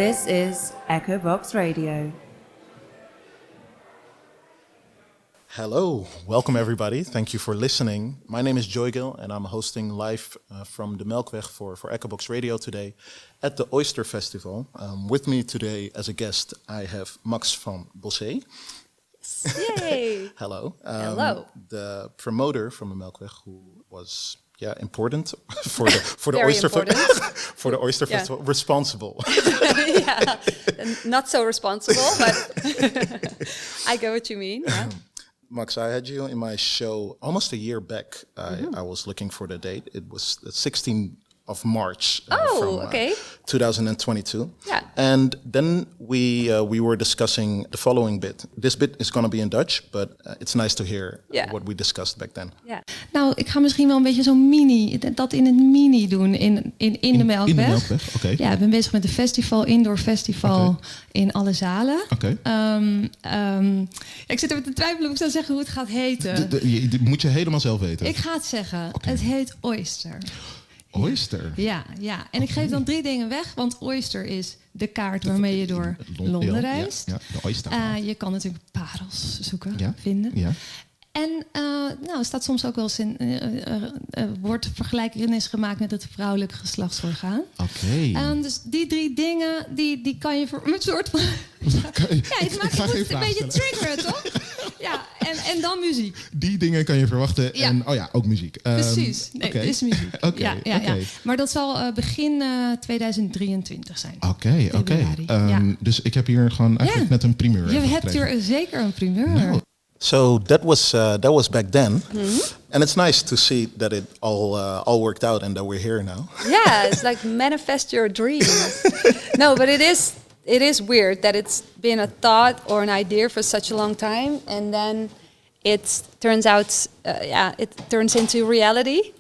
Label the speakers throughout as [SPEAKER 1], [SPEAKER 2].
[SPEAKER 1] This is Echobox Radio.
[SPEAKER 2] Hello, welcome everybody. Thank you for listening. My name is Joygail and I'm hosting live from the Melkweg for Echobox Radio today at the Oyster Festival. With me today as a guest, I have Max from Bossé.
[SPEAKER 3] Yay!
[SPEAKER 2] Hello.
[SPEAKER 3] Hello.
[SPEAKER 2] The promoter from the Melkweg who was important for the
[SPEAKER 3] Very
[SPEAKER 2] Oyster
[SPEAKER 3] important.
[SPEAKER 2] for the Oyster Festival. Responsible.
[SPEAKER 3] Yeah, not so responsible, but I get what you mean. Yeah.
[SPEAKER 2] Max, I had you in my show almost a year back. I was looking for the date. It was the 16th of March from 2022.
[SPEAKER 3] Yeah.
[SPEAKER 2] And then we were discussing the following bit. This bit is going to be in Dutch, but it's nice to hear what we discussed back then.
[SPEAKER 3] Yeah.
[SPEAKER 4] Nou, ik ga misschien wel een beetje zo'n dat in het mini doen in de Melkweg.
[SPEAKER 5] In de Melkweg, oké.
[SPEAKER 4] Ja, ik ben bezig met een festival, indoor festival in alle zalen.
[SPEAKER 5] Oké.
[SPEAKER 4] Ik zit er te twijfelen of ik zou zeggen hoe het gaat heten.
[SPEAKER 5] Moet je helemaal zelf weten.
[SPEAKER 4] Ik ga het zeggen.
[SPEAKER 5] Oké.
[SPEAKER 4] Het heet Oyster.
[SPEAKER 5] Oyster?
[SPEAKER 4] Ja. En ik geef dan 3 dingen weg, want Oyster is de kaart waarmee je door Londen reist.
[SPEAKER 5] Ja, de Oyster.
[SPEAKER 4] Je kan natuurlijk parels zoeken,
[SPEAKER 5] Ja.
[SPEAKER 4] vinden.
[SPEAKER 5] Ja.
[SPEAKER 4] En er staat soms ook wel eens in, wordt vergelijkenis gemaakt met het vrouwelijke geslachtsorgaan.
[SPEAKER 5] Oké.
[SPEAKER 4] Dus die 3 dingen, die kan je voor een soort van... het maakt het een beetje triggeren, toch? Ja, en dan muziek.
[SPEAKER 5] Die dingen kan je verwachten.
[SPEAKER 4] Ja.
[SPEAKER 5] En ook muziek.
[SPEAKER 4] Precies, het is muziek.
[SPEAKER 5] Oké.
[SPEAKER 4] Ja. Maar dat zal begin 2023 zijn.
[SPEAKER 5] Oké. Dus ik heb hier gewoon eigenlijk net een primeur.
[SPEAKER 4] Je hebt hier zeker een primeur.
[SPEAKER 5] Nou.
[SPEAKER 2] So that was back then, and it's nice to see that it all worked out and that we're here now.
[SPEAKER 3] Yeah, it's like manifest your dreams. No, but it is weird that it's been a thought or an idea for such a long time, and then it turns out, it turns into reality,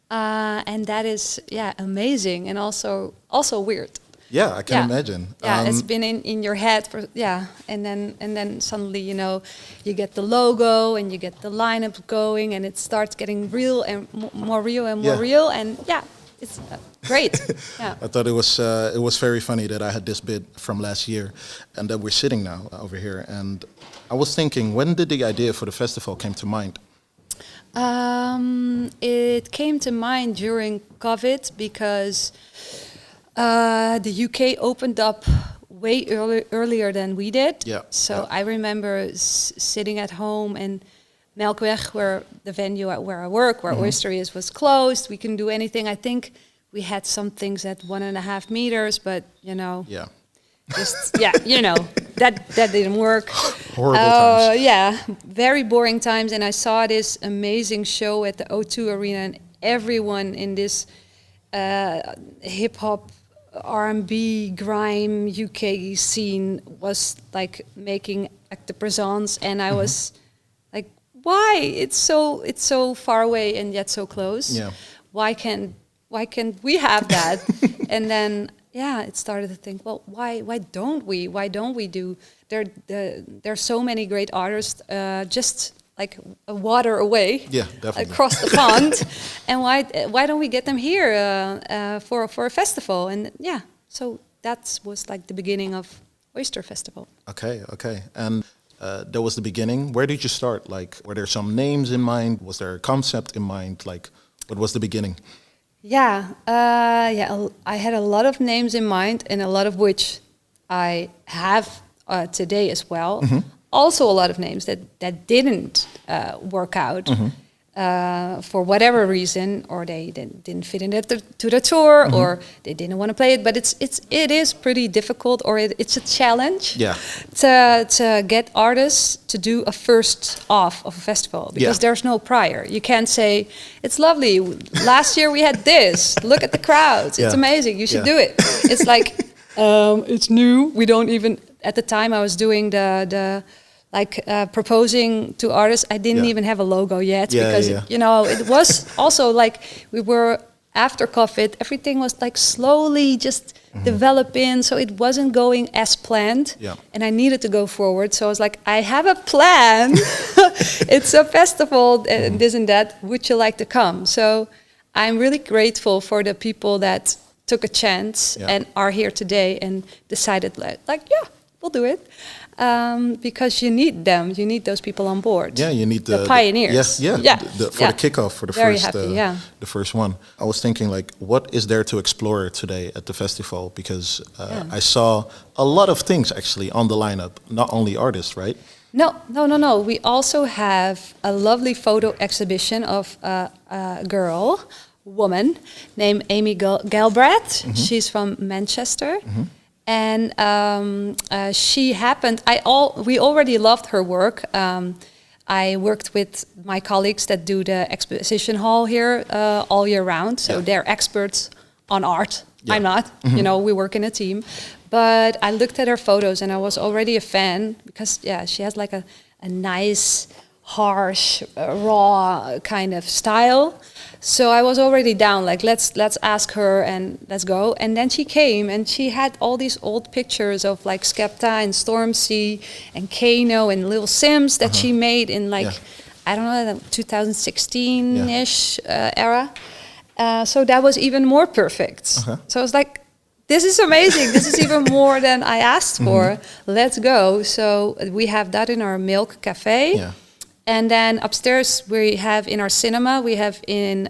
[SPEAKER 3] and that is amazing and also weird.
[SPEAKER 2] Yeah, I can imagine.
[SPEAKER 3] Yeah, it's been in your head for and then suddenly you get the logo and you get the lineup going and it starts getting real and more real and more real and it's great. Yeah.
[SPEAKER 2] I thought it was very funny that I had this bit from last year and that we're sitting now over here. And I was thinking, when did the idea for the festival came to mind?
[SPEAKER 3] It came to mind during COVID because the UK opened up way earlier than we did.
[SPEAKER 2] Yeah.
[SPEAKER 3] So I remember sitting at home and Melkweg, where the venue where I work, where Oyster is, was closed. We couldn't do anything. I think we had some things at 1.5 meters, but that didn't work.
[SPEAKER 2] Horrible times.
[SPEAKER 3] Yeah, very boring times. And I saw this amazing show at the O2 Arena, and everyone in this hip hop, R&B, grime, UK scene was like making acte de présence, and I was like, why? It's so far away and yet so close. Yeah. Why can't we have that? And then it started to think, well, why don't we? Why don't we do? There's so many great artists just like a water away,
[SPEAKER 2] definitely.
[SPEAKER 3] Across the pond, and why don't we get them here for a festival? And so that was like the beginning of Oyster Festival.
[SPEAKER 2] Okay, and that was the beginning. Where did you start? Like, were there some names in mind? Was there a concept in mind? Like, what was the beginning?
[SPEAKER 3] I had a lot of names in mind, and a lot of which I have today as well. Also a lot of names that didn't work out for whatever reason, or they didn't fit in to the tour, or they didn't want to play it. But it is pretty difficult, or it's a challenge to get artists to do a first off of a festival, because there's no prior. You can't say, it's lovely, last year we had this, look at the crowds, it's amazing, you should do it. It's like, it's new, we don't even, at the time I was doing the proposing to artists, I didn't even have a logo yet, because it was also like we were after COVID, everything was like slowly just developing, so it wasn't going as planned, and I needed to go forward. So I was like, I have a plan. It's a festival and this and that, would you like to come? So I'm really grateful for the people that took a chance and are here today and decided yeah, we'll do it. Because you need them, you need those people on board.
[SPEAKER 2] Yeah, you need
[SPEAKER 3] the pioneers.
[SPEAKER 2] For the kickoff, for the
[SPEAKER 3] Very
[SPEAKER 2] first,
[SPEAKER 3] happy,
[SPEAKER 2] the first one. I was thinking, like, what is there to explore today at the festival? Because I saw a lot of things actually on the lineup, not only artists, right?
[SPEAKER 3] No. We also have a lovely photo exhibition of a woman named Amy Galbraith. She's from Manchester. And she happened. We already loved her work. I worked with my colleagues that do the exposition hall here all year round. So they're experts on art. I'm not. We work in a team. But I looked at her photos and I was already a fan because she has like a nice, harsh, raw kind of style. So I was already down, like let's ask her and let's go. And then she came and she had all these old pictures of like Skepta and Stormzy and Kano and Lil Sims that she made in I don't know, 2016-ish era. So that was even more perfect. So I was like, this is amazing. This is even more than I asked for. Let's go. So we have that in our Milk Cafe. Yeah. And then upstairs we have in our cinema, we have in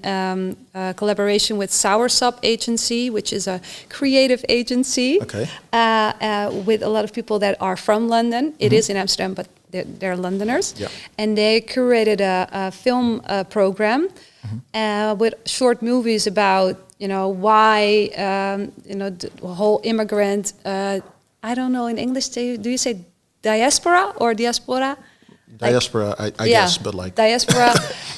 [SPEAKER 3] collaboration with Soursop Agency, which is a creative agency with a lot of people that are from London. It is in Amsterdam, but they're Londoners. Yeah. And they curated a film program with short movies about, why, the whole immigrant, I don't know in English, do you say diaspora or diaspora?
[SPEAKER 2] Diaspora, I guess, but like
[SPEAKER 3] diaspora,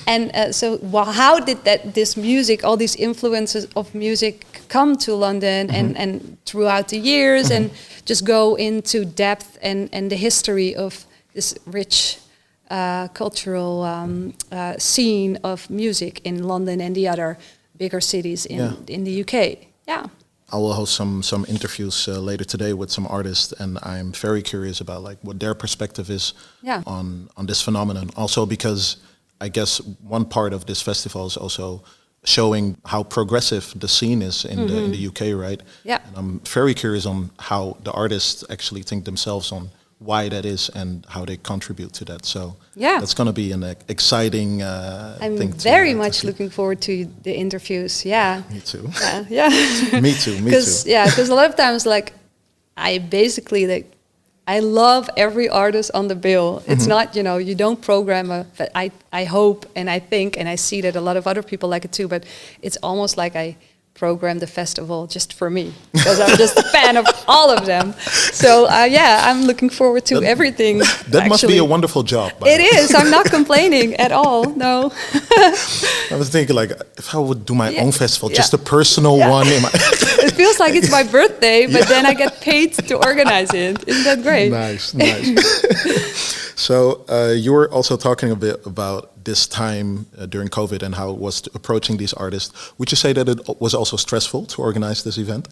[SPEAKER 3] and so how did this music, all these influences of music, come to London and throughout the years, and just go into depth and the history of this rich cultural scene of music in London and the other bigger cities in the UK. Yeah.
[SPEAKER 2] I will host some interviews later today with some artists, and I'm very curious about like what their perspective is on this phenomenon. Also, because I guess one part of this festival is also showing how progressive the scene is in the UK, right? Yeah. And I'm very curious on how the artists actually think themselves on why that is and how they contribute to that. So that's going to be an exciting
[SPEAKER 3] I'm
[SPEAKER 2] thing.
[SPEAKER 3] I'm very much looking forward to the interviews. Yeah.
[SPEAKER 2] Me too.
[SPEAKER 3] Yeah.
[SPEAKER 2] Me too.
[SPEAKER 3] Yeah, because a lot of times, like, I basically I love every artist on the bill. It's not, you don't program but I hope and I think and I see that a lot of other people like it too, but it's almost like I program the festival just for me because I'm just a fan of all of them. So I'm looking forward to everything.
[SPEAKER 2] That must be a wonderful job.
[SPEAKER 3] It is. I'm not complaining at all. No.
[SPEAKER 2] I was thinking, like, if I would do my own festival, just a personal one.
[SPEAKER 3] It feels like it's my birthday, but then I get paid to organize it. Isn't that great?
[SPEAKER 2] Nice. So you were also talking a bit about this time during COVID and how it was approaching these artists. Would you say that it was also stressful to organize this event?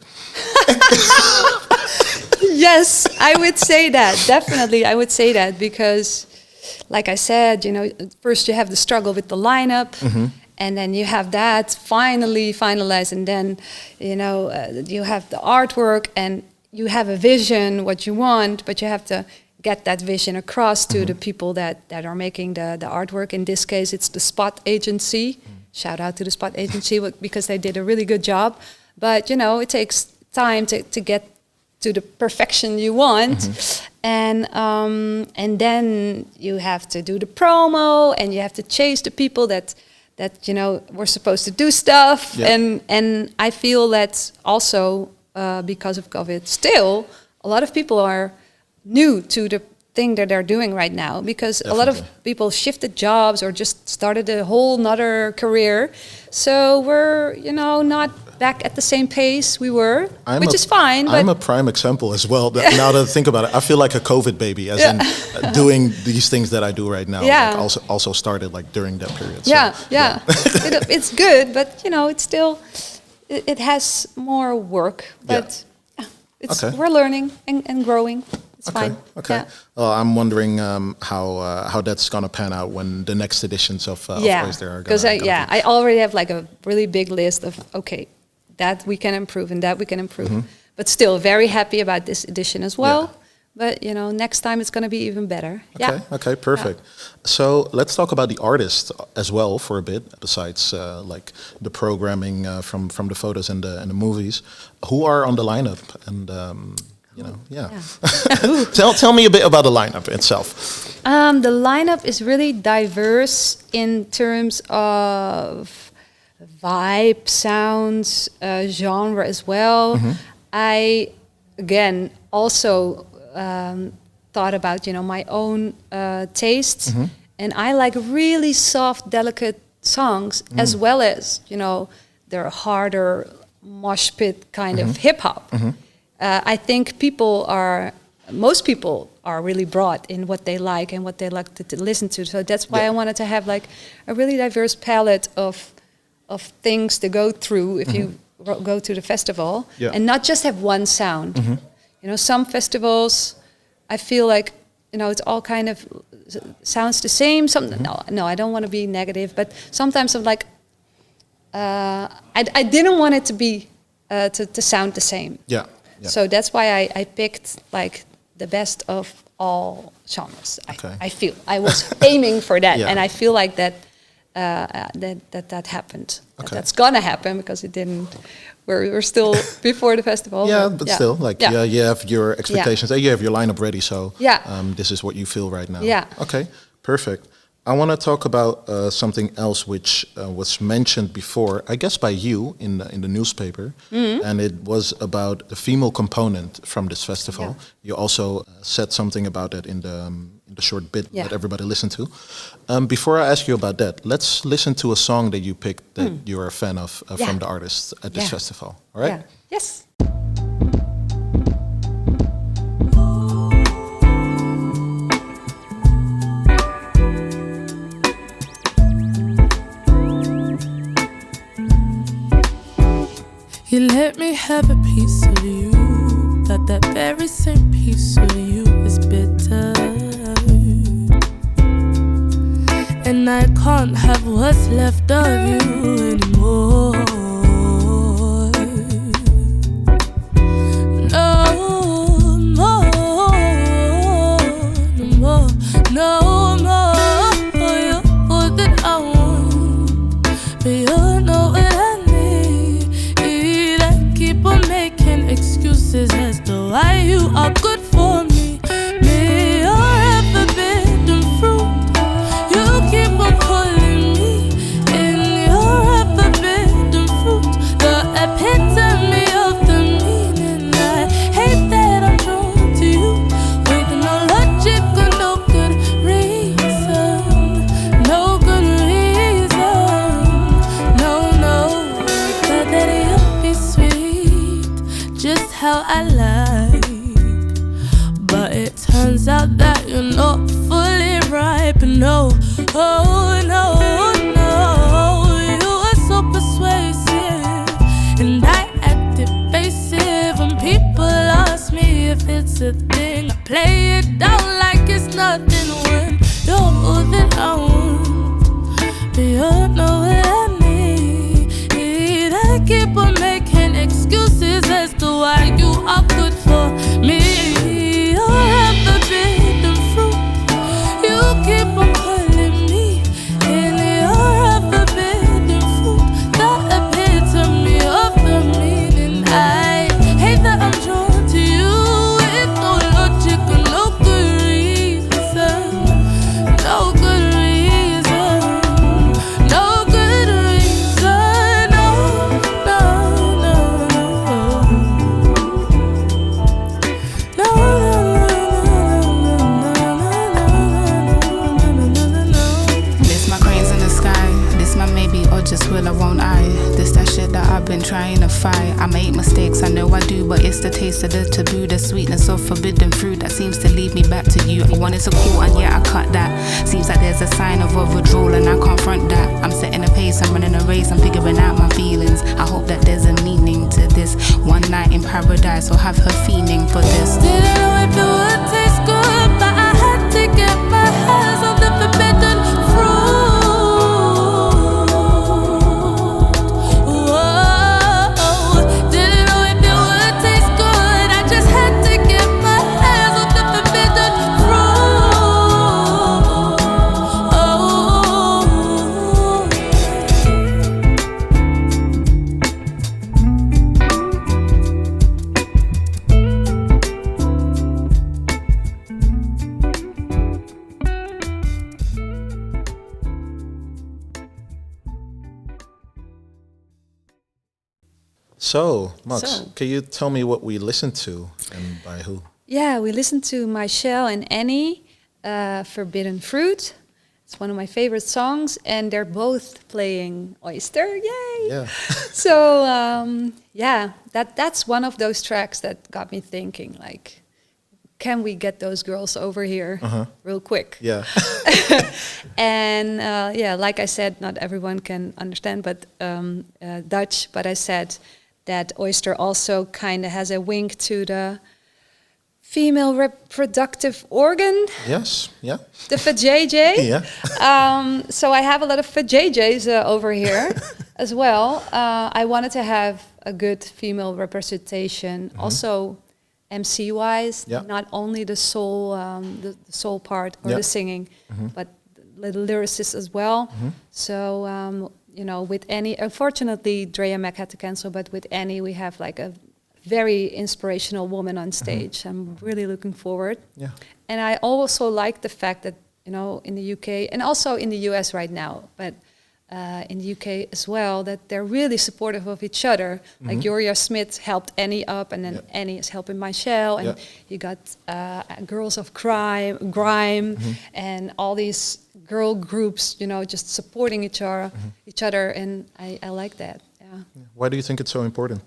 [SPEAKER 3] Yes, I would say that. Definitely, I would say that because, like I said, first you have the struggle with the lineup, and then you have that finally finalized, and then, you have the artwork, and you have a vision, what you want, but you have to get that vision across to the people that are making the artwork. In this case, it's the Spot Agency. Shout out to the Spot Agency because they did a really good job. But, it takes time to get to the perfection you want. And then you have to do the promo and you have to chase the people that were supposed to do stuff. Yeah. And I feel that also because of COVID, still, a lot of people are new to the thing that they're doing right now because a lot of people shifted jobs or just started a whole nother career. So we're, not back at the same pace we were, which is fine.
[SPEAKER 2] I'm a prime example as well. Now that I think about it, I feel like a COVID baby, as in doing these things that I do right now.
[SPEAKER 3] Yeah.
[SPEAKER 2] Like also started like during that period.
[SPEAKER 3] Yeah. It's good, but it's still, it has more work. But we're learning and growing. It's fine.
[SPEAKER 2] Okay. Yeah. Well, I'm wondering how that's gonna pan out when the next editions of Oyster are gonna.
[SPEAKER 3] Because I already have like a really big list of that we can improve and that we can improve. But still very happy about this edition as well.
[SPEAKER 2] Yeah.
[SPEAKER 3] But, you know, next time it's going to be even better.
[SPEAKER 2] Okay, okay, perfect. So let's talk about the artist as well for a bit, besides like the programming from the photos and the movies. Who are on the lineup? And, you know, tell me a bit about the lineup itself.
[SPEAKER 3] The lineup is really diverse in terms of vibe, sounds, genre as well. I, again, also thought about, you know, my own tastes. And I like really soft, delicate songs as well as, you know, their harder mosh pit kind of hip hop. I think most people are really broad in what they like and what they like to listen to. So that's why I wanted to have like a really diverse palette of things to go through if you go to the festival, and not just have one sound. You know, some festivals, I feel like, you know, it's all kind of sounds the same. Some no, I don't want to be negative, but sometimes I'm like, I didn't want it to be to sound the same.
[SPEAKER 2] Yeah.
[SPEAKER 3] So that's why I picked like the best of all genres.
[SPEAKER 2] Okay.
[SPEAKER 3] I feel I was aiming for that,
[SPEAKER 2] Yeah.
[SPEAKER 3] and I feel like that that happened.
[SPEAKER 2] Okay.
[SPEAKER 3] That's gonna happen because it didn't. We're still before the festival.
[SPEAKER 2] Yeah, but still, like, you have your expectations. You have your lineup ready, so this is what you feel right now.
[SPEAKER 3] Yeah.
[SPEAKER 2] Okay, perfect. I want to talk about something else which was mentioned before, I guess by you in the newspaper, and it was about the female component from this festival.
[SPEAKER 3] Yeah.
[SPEAKER 2] You also said something about that in the short bit that everybody listened to. Before I ask you about that, let's listen to a song that you picked that you're a fan of from the artists at this festival. All right?
[SPEAKER 3] Yeah. Yes.
[SPEAKER 6] You let me have a piece of you, but that very same piece of you is bitter. And I can't have what's left of you anymore. No more, no more, no more. You're all that I want, but you're not what I need. I keep on making excuses as to why you are good for me. May your forbidden fruit. You keep on pulling me in your forbidden fruit, the epitome of the meaning. I hate that I'm drawn to you with no logic or no good reason, no good reason. No, but that you'll be sweet, just how I like. But it turns out that you're not fully ripe. No, oh no, you are so persuasive, and I act evasive when people ask me if it's a thing. I play it down like it's nothing when you're all that I want, but you're not what I need. I keep on making excuses as to why you are good for me. You're forbidden fruit. You keep on pulling me in your forbidden fruit, the epitome of the meaning. I hate that I'm drawn to you with no logic or no good reason, no good reason, no good reason,
[SPEAKER 7] This my cranes in the sky. This my maybe or just will or won't I. This that shit that I've been trying to fight. I make mistakes, I know I do, but it's the taste of the taboo, the sweetness of forbidden fruit that seems to lead me back to you. I wanted to call and yeah, I cut that. Seems like there's a sign of a withdrawal and I can't front that. I'm setting a pace, I'm running a race, I'm figuring out my feelings. I hope that there's a meaning to this. One night in paradise, I'll have her fiending for this.
[SPEAKER 6] Didn't know if it would taste good, but I had to get my hands on the forbidden fruit. Whoa,
[SPEAKER 2] So, Max, can you tell me what we listened to and by who?
[SPEAKER 3] Yeah, we listened to Mychelle and ENNY, Forbidden Fruit. It's one of my favorite songs, and they're both playing Oyster. Yay!
[SPEAKER 2] Yeah.
[SPEAKER 3] So, that's one of those tracks that got me thinking, like, can we get those girls over here real quick?
[SPEAKER 2] Yeah.
[SPEAKER 3] And like I said, not everyone can understand, but Dutch. But I said that Oyster also kind of has a wink to the female reproductive organ.
[SPEAKER 2] Yes. Yeah.
[SPEAKER 3] The vajayjay.
[SPEAKER 2] Yeah.
[SPEAKER 3] So I have a lot of vajayjays over here as well. I wanted to have a good female representation, also MC-wise, not only the soul, the soul part or the singing, but the lyricists as well. So with ENNY, unfortunately, Drea Mac had to cancel, but with ENNY, we have like a very inspirational woman on stage. I'm really looking forward. Yeah. And I also like the fact that, in the UK and also in the US right now, but in the UK as well, that they're really supportive of each other. Like Joria Smith helped ENNY up, and then ENNY is helping Mychelle, and you got Girls of Grime, and all these girl groups, just supporting each other, and I like that. Yeah.
[SPEAKER 2] Why do you think it's so important?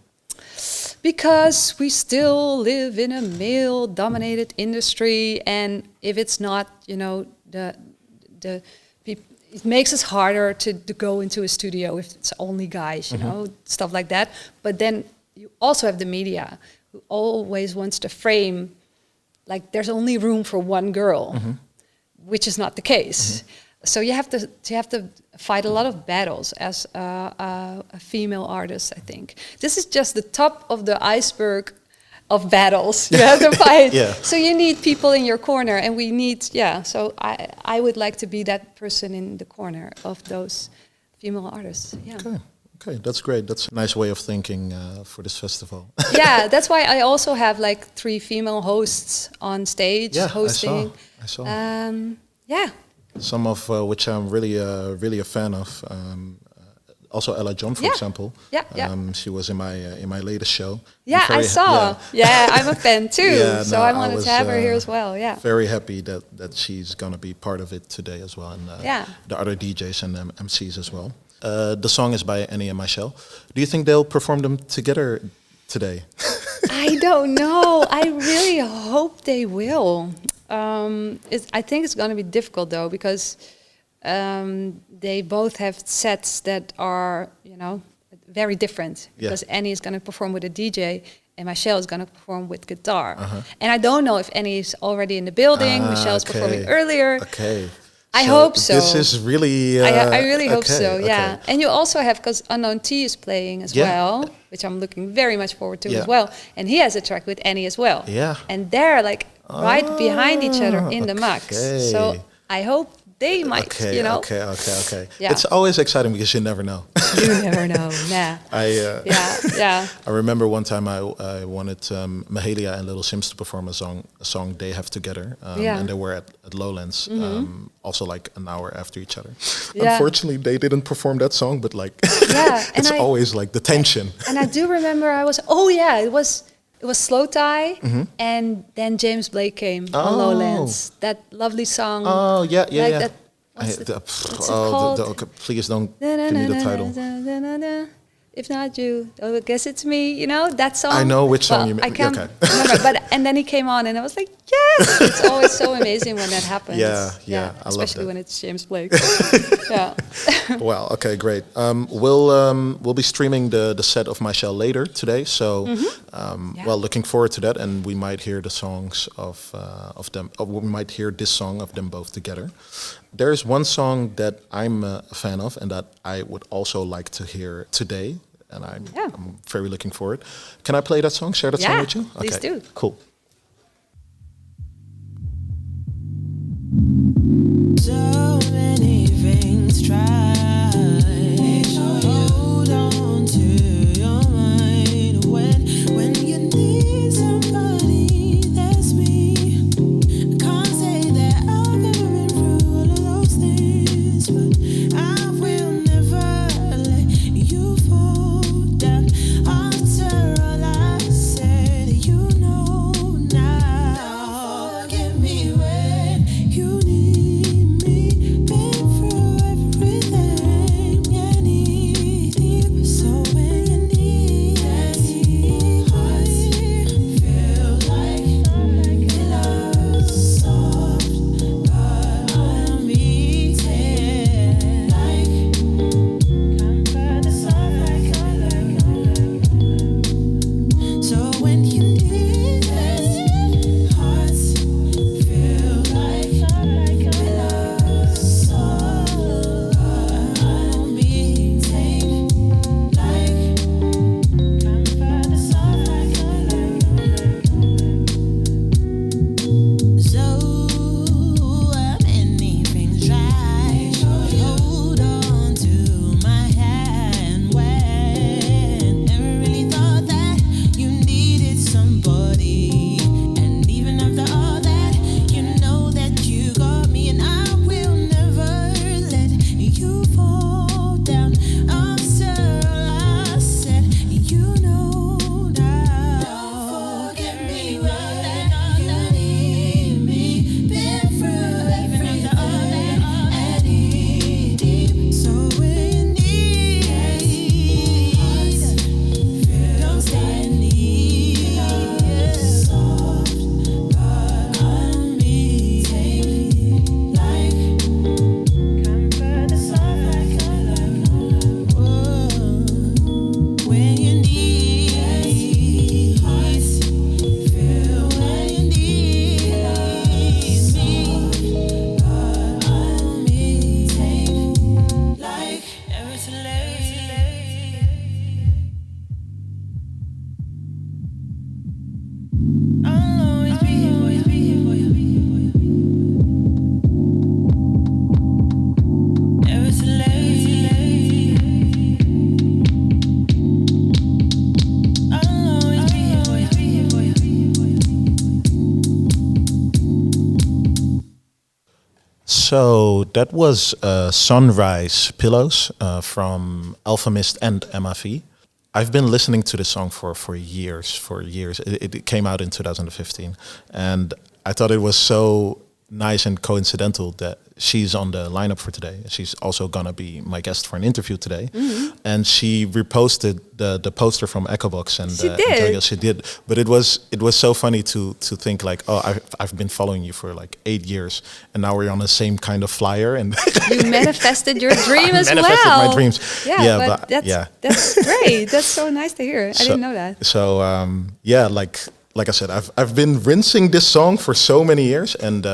[SPEAKER 3] Because we still live in a male-dominated industry, and if it's not, it makes it harder to go into a studio if it's only guys, stuff like that. But then you also have the media who always wants to frame like there's only room for one girl, which is not the case. So you have to fight a lot of battles as a female artist, I think. This is just the top of the iceberg of battles you have to fight. So you need people in your corner, and we need, so I would like to be that person in the corner of those female artists. Yeah.
[SPEAKER 2] Okay, that's great. That's a nice way of thinking for this festival.
[SPEAKER 3] Yeah, that's why I also have like 3 female hosts on stage hosting.
[SPEAKER 2] I saw.
[SPEAKER 3] Yeah.
[SPEAKER 2] Some of which I'm really a fan of. Also Ella John, for example. She was in my latest show.
[SPEAKER 3] Yeah, I saw. I'm a fan too. So I wanted to have her here as well. Yeah.
[SPEAKER 2] Very happy that she's gonna be part of it today as well, and the other DJs and MCs as well. The song is by ENNY and Mychelle. Do you think they'll perform them together today?
[SPEAKER 3] I don't know. I really hope they will. I think it's going to be difficult though, because they both have sets that are, very different. Because ENNY is going to perform with a DJ, and Mychelle is going to perform with guitar. And I don't know if ENNY is already in the building. Mychelle is performing earlier.
[SPEAKER 2] Okay.
[SPEAKER 3] I hope so.
[SPEAKER 2] This is really...
[SPEAKER 3] I really hope so, yeah. And you also have, because Unknown T is playing as well, which I'm looking very much forward to as well. And he has a track with ENNY as well.
[SPEAKER 2] Yeah.
[SPEAKER 3] And they're like right behind each other in the max. So I hope they might,
[SPEAKER 2] Okay.
[SPEAKER 3] Yeah.
[SPEAKER 2] It's always exciting because you never know.
[SPEAKER 3] You never know, nah.
[SPEAKER 2] I remember one time I wanted Mahalia and Little Sims to perform a song they have together, and they were at Lowlands, also like an hour after each other. Unfortunately, they didn't perform that song, but like, it's always like the tension.
[SPEAKER 3] And I do remember it was Slow Tie, and then James Blake came on Lowlands. That lovely song.
[SPEAKER 2] Oh, yeah.
[SPEAKER 3] What's it called?
[SPEAKER 2] Please don't give me the title.
[SPEAKER 3] If not you, I guess it's me. That song.
[SPEAKER 2] I know which song you mean.
[SPEAKER 3] I can't remember, and then he came on, and I was like, yes! It's always so amazing when that happens.
[SPEAKER 2] Yeah, I
[SPEAKER 3] especially
[SPEAKER 2] love
[SPEAKER 3] when it's James Blake.
[SPEAKER 2] Well, okay, great. We'll be streaming the set of Mychelle later today, so looking forward to that, and we might hear the songs of them. We might hear this song of them both together. There's one song that I'm a fan of, and that I would also like to hear today. And I'm very looking forward. Can I play that song? Share that song with you? Okay,
[SPEAKER 3] please do.
[SPEAKER 2] Cool.
[SPEAKER 8] So many things try. Make sure you hold on to your mind when you need somebody. That's me. I can't say that I've ever been through all of those things, but I will never let you fall down. I'll
[SPEAKER 2] So that was Sunrise Pillows from Alfa and Emmavie. I've been listening to this song for years. It came out in 2015, and I thought it was so nice and coincidental that she's on the lineup for today. She's also gonna be my guest for an interview today, and she reposted the poster from Echobox, and
[SPEAKER 3] She did.
[SPEAKER 2] Joygail, she did. But it was so funny to think like, oh, I've been following you for like 8 years, and now we're on the same kind of flyer, and
[SPEAKER 3] You manifested your dream as well.
[SPEAKER 2] manifested my dreams.
[SPEAKER 3] Yeah, but that's great. That's so nice to hear. I didn't know that.
[SPEAKER 2] So like I said, I've been rinsing this song for so many years, and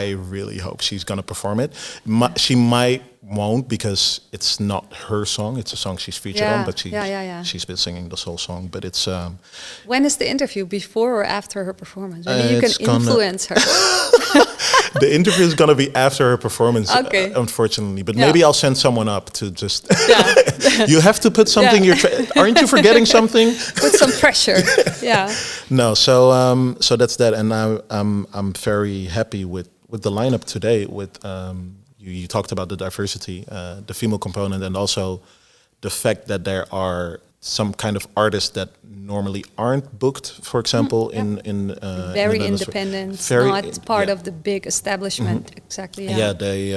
[SPEAKER 2] I really hope she's gonna perform it. She won't, because it's not her song. It's a song she's featured on, but she's been singing this whole song. But it's
[SPEAKER 3] When is the interview? Before or after her performance? Maybe you can influence her.
[SPEAKER 2] the interview is gonna be after her performance,
[SPEAKER 3] Okay.
[SPEAKER 2] unfortunately. But maybe I'll send someone up to just.
[SPEAKER 3] Yeah.
[SPEAKER 2] You have to put something. Aren't you forgetting something?
[SPEAKER 3] Put some pressure. Yeah.
[SPEAKER 2] No, so that's that, and I'm very happy with the lineup today. With you talked about the diversity, the female component, and also the fact that there are some kind of artists that normally aren't booked, for example, in
[SPEAKER 3] Very
[SPEAKER 2] the
[SPEAKER 3] independent,
[SPEAKER 2] very,
[SPEAKER 3] not part of the big establishment. Exactly.
[SPEAKER 2] Yeah, they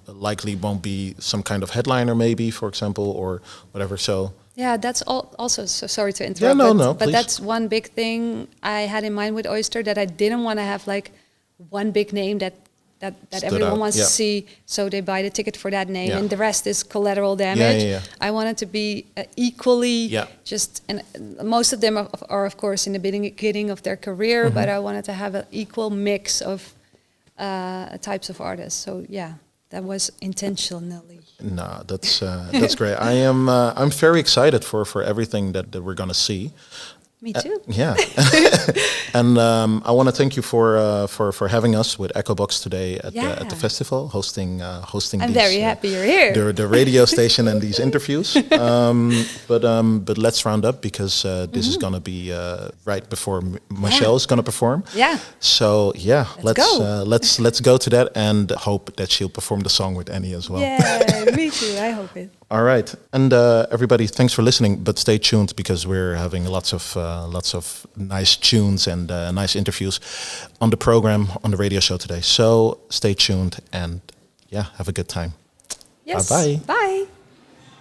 [SPEAKER 2] likely won't be some kind of headliner, maybe, for example, or whatever. So.
[SPEAKER 3] Yeah, that's also, so sorry to interrupt, but
[SPEAKER 2] please.
[SPEAKER 3] that's one big thing I had in mind with Oyster, that I didn't want to have like one big name that everyone
[SPEAKER 2] out,
[SPEAKER 3] wants to see, so they buy the ticket for that name, and the rest is collateral damage. I want it to be equally just, and most of them are of course in the beginning of their career, but I wanted to have an equal mix of types of artists. So yeah, that was intentionally.
[SPEAKER 2] No, that's great. I'm very excited for everything that we're gonna see.
[SPEAKER 3] Me too.
[SPEAKER 2] Yeah, and I want to thank you for having us with Echobox today at the festival, hosting.
[SPEAKER 3] I'm very happy you're here.
[SPEAKER 2] The radio station and these interviews. But let's round up, because this is gonna be right before Mychelle is gonna perform.
[SPEAKER 3] Yeah.
[SPEAKER 2] So let's go to that, and hope that she'll perform the song with ENNY as well.
[SPEAKER 3] Yeah, me too. I hope it.
[SPEAKER 2] All right, and everybody, thanks for listening. But stay tuned, because we're having lots of nice tunes and nice interviews on the program, on the radio show today. So stay tuned, and have a good time.
[SPEAKER 3] Yes.
[SPEAKER 2] Bye-bye.
[SPEAKER 3] Bye.